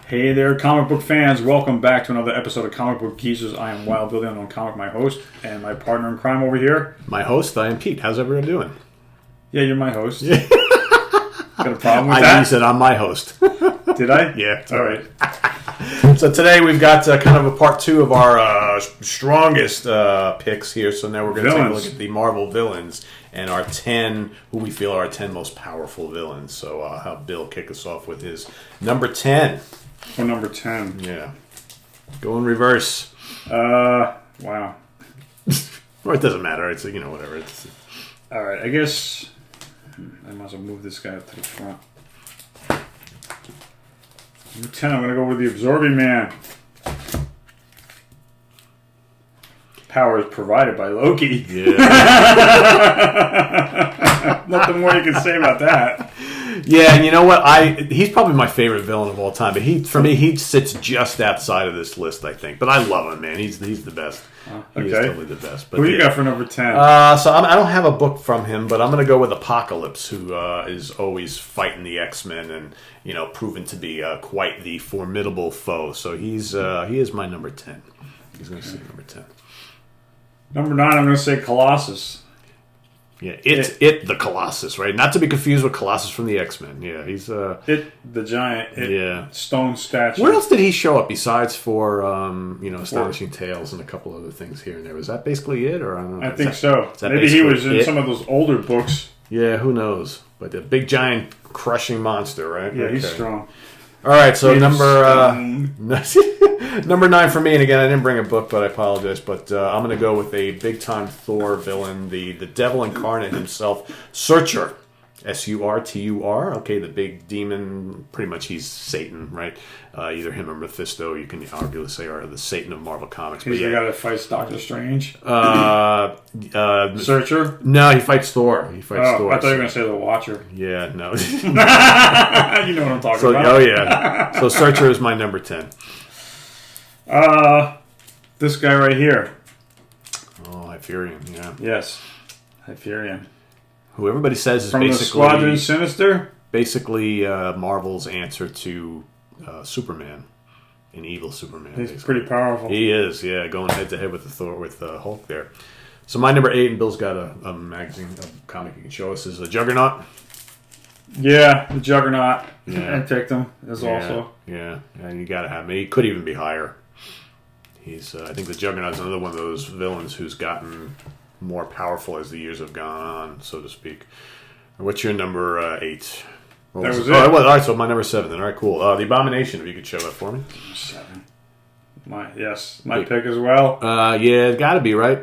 Hey there, comic book fans. Welcome back to another episode of Comic Book Geezers. I am Wild Bill, the Unknown Comic, my host, and my partner in crime over here. My host, I am Pete. How's everyone doing? Yeah, you're my host. Got a problem with that? You said I'm my host. Did I? Yeah. All right. So today we've got kind of a part two of our strongest picks here. So now we're going to take a look at the Marvel villains and our 10, who we feel are our 10 most powerful villains. So I'll have Bill kick us off with his number 10. For number 10. Yeah. Go in reverse. Wow. Or it doesn't matter. It's, whatever. It's... All right, I guess I might as well move this guy up to the front. Number 10, I'm going to go with the Absorbing Man. Power is provided by Loki. Yeah. Nothing more you can say about that. Yeah, and you know what? He's probably my favorite villain of all time. But for me, he sits just outside of this list, I think. But I love him, man. He's the best. Okay. He's totally the best. But who you got for number 10? So I don't have a book from him, but I'm going to go with Apocalypse, who is always fighting the X-Men and proven to be quite the formidable foe. So he is my number 10. He's going to say number 10. Number 9, I'm going to say Colossus. Yeah, the Colossus, right? Not to be confused with Colossus from the X-Men. Yeah, he's the giant stone statue. Where else did he show up besides for Astonishing Tales and a couple other things here and there? Was that basically it, or I don't know? I think so. Maybe he was in some of those older books. Yeah, who knows? But the big giant crushing monster, right? Yeah, he's strong. All right, so number 9 for me, and again, I didn't bring a book, but I apologize. But I'm going to go with a big-time Thor villain, the devil incarnate himself, Searcher, S-U-R-T-U-R. Okay, the big demon. Pretty much, he's Satan, right? Either him or Mephisto, you can arguably say, are the Satan of Marvel Comics. He's the guy that fights Doctor Strange. Searcher? No, he fights Thor. Thor. I thought you were going to say the Watcher. Yeah, no. You know what I'm talking about. Oh yeah. So Searcher is my number 10. This guy right here. Oh, Hyperion, yeah. Yes, Hyperion. Who everybody says is from basically... the Squadron Sinister? Basically Marvel's answer to Superman. An evil Superman. He's basically. Pretty powerful. He is, yeah. Going head-to-head with Hulk there. So my number 8, and Bill's got a magazine, a comic you can show us, is a Juggernaut. Yeah, the Juggernaut. Yeah. I picked him also. Yeah, and you got to have him. He could even be higher. He's, I think the Juggernaut is another one of those villains who's gotten more powerful as the years have gone on, so to speak. What's your number 8? That was it. All right, so my number 7 then. All right, cool. The Abomination, if you could show that for me. 7. My pick as well. Yeah, it's got to be, right?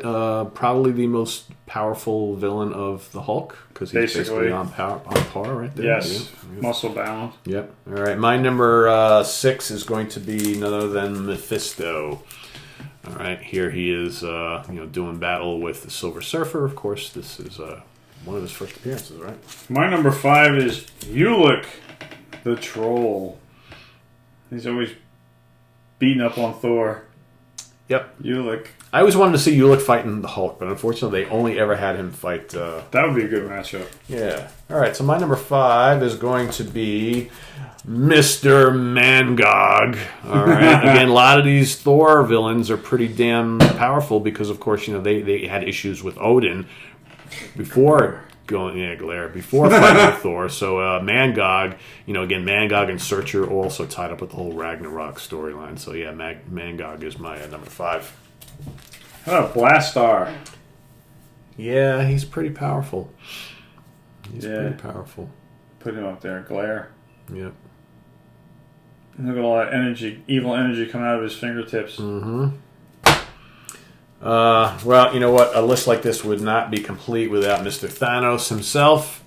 Probably the most powerful villain of the Hulk, because he's basically on par right there. Yes, yeah. Muscle bound. Yep. All right, my number 6 is going to be none other than Mephisto. All right, here he is, doing battle with the Silver Surfer. Of course, this is one of his first appearances, right? My number 5 is Ulick, the Troll. He's always beating up on Thor. Yep. Ulick. I always wanted to see Ulick fighting the Hulk, but unfortunately they only ever had him fight... that would be a good matchup. Yeah. All right, so my number 5 is going to be Mr. Mangog. All right. Again, a lot of these Thor villains are pretty damn powerful because, of course, they had issues with Odin before... before fighting with Thor. So Mangog, again, Mangog and Searcher also tied up with the whole Ragnarok storyline. So yeah, Mangog is my number 5. How about Blastar? Yeah, he's pretty powerful. Pretty powerful. Put him up there. Glare. Yep. Look at all that energy, evil energy coming out of his fingertips. Mm-hmm. Well, you know what? A list like this would not be complete without Mr. Thanos himself.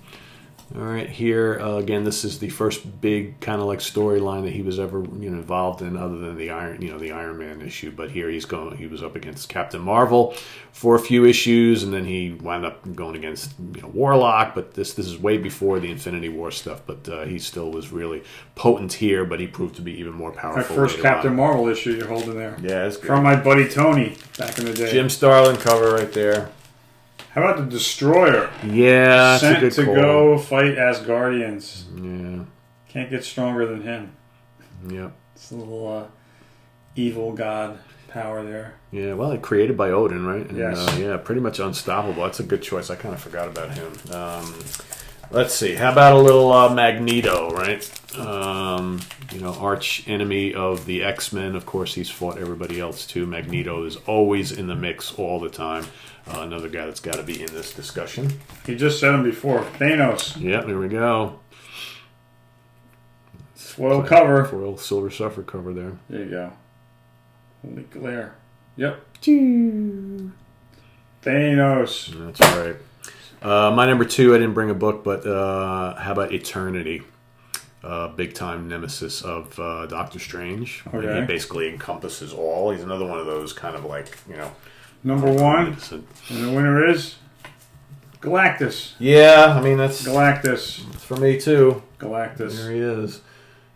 All right, here again, this is the first big kind of like storyline that he was ever involved in, other than the Iron Man issue. But here he was up against Captain Marvel for a few issues, and then he wound up going against Warlock. But this is way before the Infinity War stuff. But he still was really potent here. But he proved to be even more powerful. My first Captain Marvel issue you're holding there. Yeah, it's good. From my buddy Tony back in the day. Jim Starlin cover right there. How about the Destroyer? Yeah, that's sent a good to call. go fight Asgardians. Yeah. Can't get stronger than him. Yep. It's a little evil god power there. Yeah, well, created by Odin, right? And, yes. Yeah, pretty much unstoppable. That's a good choice. I kind of forgot about him. Let's see. How about a little Magneto, right? Arch enemy of the X-Men. Of course, he's fought everybody else too. Magneto is always in the mix all the time. Another guy that's got to be in this discussion. You just said him before. Thanos. Yep, there we go. Foil cover. Foil Silver Surfer cover there. There you go. Holy glare. Yep. Thanos. That's right. My number 2, I didn't bring a book, but how about Eternity? Big time nemesis of Doctor Strange. Okay. He basically encompasses all. He's another one of those kind of like, Number 1. And the winner is Galactus. Yeah, I mean, that's Galactus. for me too. Galactus. There he is.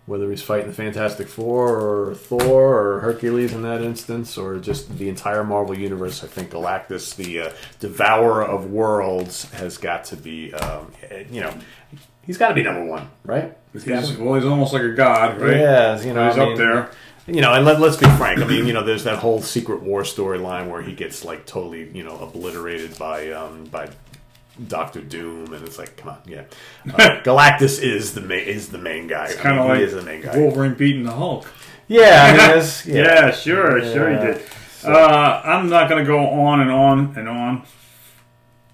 Whether he's fighting the Fantastic Four or Thor or Hercules in that instance, or just the entire Marvel Universe, I think Galactus, the devourer of worlds, has got to be, he's got to be number 1, right? He's almost like a god, right? Yeah, he's up there. And let's be frank. I mean, there's that whole Secret War storyline where he gets like totally, obliterated by Doctor Doom, and it's like, come on, yeah. Galactus is the main guy. It's kind of like he is the main guy. Wolverine beating the Hulk. Yeah, I mean, yeah, sure he did. So. I'm not going to go on and on and on,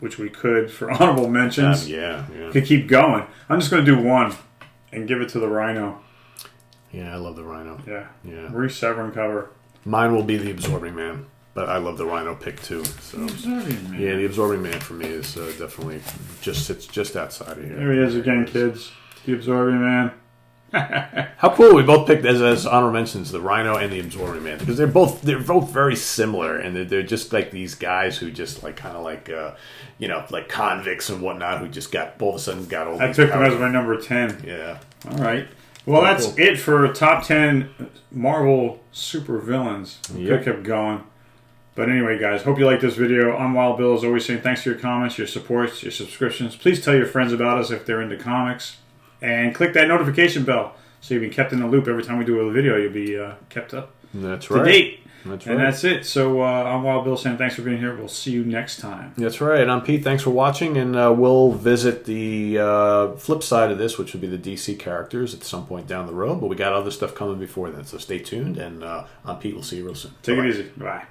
which we could for honorable mentions. Yeah. Could keep going. I'm just going to do one and give it to the Rhino. Yeah, I love the Rhino. Yeah. Bruce Severn cover. Mine will be the Absorbing Man. But I love the Rhino pick too. So the Absorbing Man. Yeah, the Absorbing Man for me is definitely sits just outside of here. There he is again, kids. The Absorbing Man. How cool we both picked as honor mentions the Rhino and the Absorbing Man, because they're both very similar, and they're just like these guys who just like kind of like like convicts and whatnot who just all of a sudden got all. I took them as my number 10. Yeah. All right. Well, that's it for top 10 Marvel super villains. Could have kept going. But anyway, guys, hope you like this video. I'm Wild Bill, as always, saying thanks for your comments, your supports, your subscriptions. Please tell your friends about us if they're into comics. And click that notification bell so you'll be kept in the loop every time we do a video. You'll be kept up to date. That's right. And that's it. So I'm Wild Bill saying thanks for being here. We'll see you next time. That's right. I'm Pete. Thanks for watching. And we'll visit the flip side of this, which would be the DC characters at some point down the road. But we got other stuff coming before then. So stay tuned. And I'm Pete. We'll see you real soon. Take it easy. Bye.